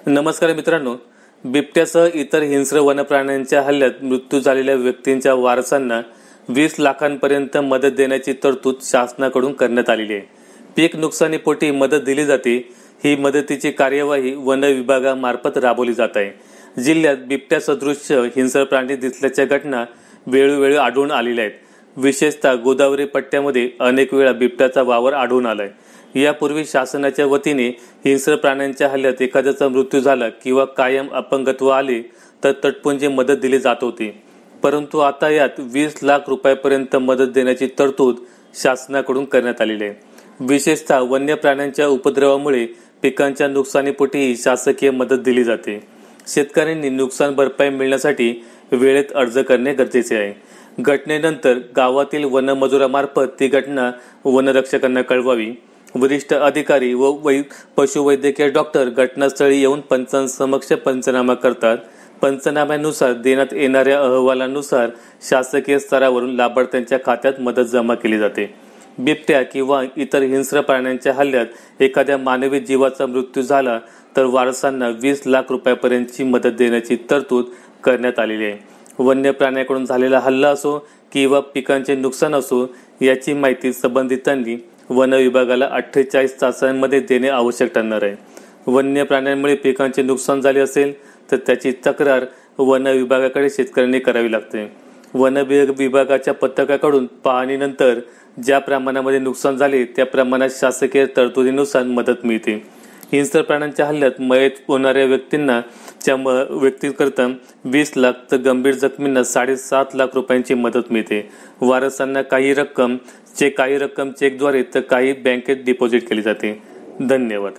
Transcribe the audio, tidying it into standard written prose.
नमस्कार मित्रांनो, बिबट्यासह इतर हिंस्र वन्यप्राण्यांच्या हल्ल्यात मृत्यू झालेल्या व्यक्तींच्या वारसांना 20 लाखांपर्यंत मदत देण्याची तरतूद शासनाकडून करण्यात आलेली आहे. पीक नुकसानीपोटी मदत दिली जाते. ही मदतीची कार्यवाही वन विभागामार्फत राबवली जात आहे. जिल्ह्यात बिबट्या सदृश हिंस्र प्राणी दिसल्याच्या घटना वेळोवेळी आढळून आलेल्या आहेत. विशेषतः गोदावरी पट्ट्यामध्ये अनेक वेळा बिबट्याचा वावर आढळून आलाय. यापूर्वी शासनाच्या वतीने हिंस्र प्राण्यांच्या हल्ल्यात एखाद्याचा मृत्यू झाला किंवा कायम अपंगत्व आले तर तटपुंजी मदत दिली जात होती. परंतु आता यात 20 लाख रुपयापर्यंत मदत देण्याची तरतूद शासनाकडून करण्यात आलेली आहे. विशेषतः वन्य प्राण्यांच्या उपद्रवामुळे पिकांच्या नुकसानीपोटी शासकीय मदत दिली जाते. शेतकऱ्यांनी नुकसान भरपाई मिळण्यासाठी वेळेत अर्ज करणे गरजेचे आहे. घटनेनंतर गावातील वनमजुरामार्फत ती घटना वनरक्षकांना कळवावी. वरिष्ठ अधिकारी व पशुवैद्यकीय डॉक्टर घटनास्थळी येऊन पंचांसमक्ष पंचनामा करतात. पंचनाम्यानुसार देण्यात येणाऱ्या अहवालानुसार शासकीय स्तरावरून लाभार्थ्यांच्या खात्यात मदत जमा केली जाते. बिबट्या किंवा इतर हिंस्र प्राण्यांच्या हल्ल्यात एखाद्या मानवी जीवाचा मृत्यू झाला तर वारसांना 20 लाख रुपयापर्यंतची मदत देण्याची तरतूद करण्यात आलेली आहे. वन्य प्राण्याकडून झालेला हल्ला असो किंवा पिकांचे नुकसान असो याची माहिती संबंधितांनी वन विभागाला 48 तासांमध्ये देणे आवश्यक ठरणार आहे. वन्य प्राण्यांमुळे पिकांचे नुकसान झाले असेल तर त्याची तक्रार वन विभागाकडे शेतकऱ्यांनी करावी लागते. वन विभागाच्या पथकाकडून पाहणीनंतर ज्या प्रमाणामध्ये नुकसान झाले त्या प्रमाणात शासकीय तरतुदीनुसार मदत मिळते. हिंस्र प्राण्यांच्या हल्ल्यात मयत होणाऱ्या व्यक्तीकरता 20 लाख तर गंभीर जखमींना 7.5 लाख रुपयांची मदत मिळते. वारसांना काही रक्कम चेकद्वारे तर काही बँकेत डिपॉझिट केली जाते. धन्यवाद.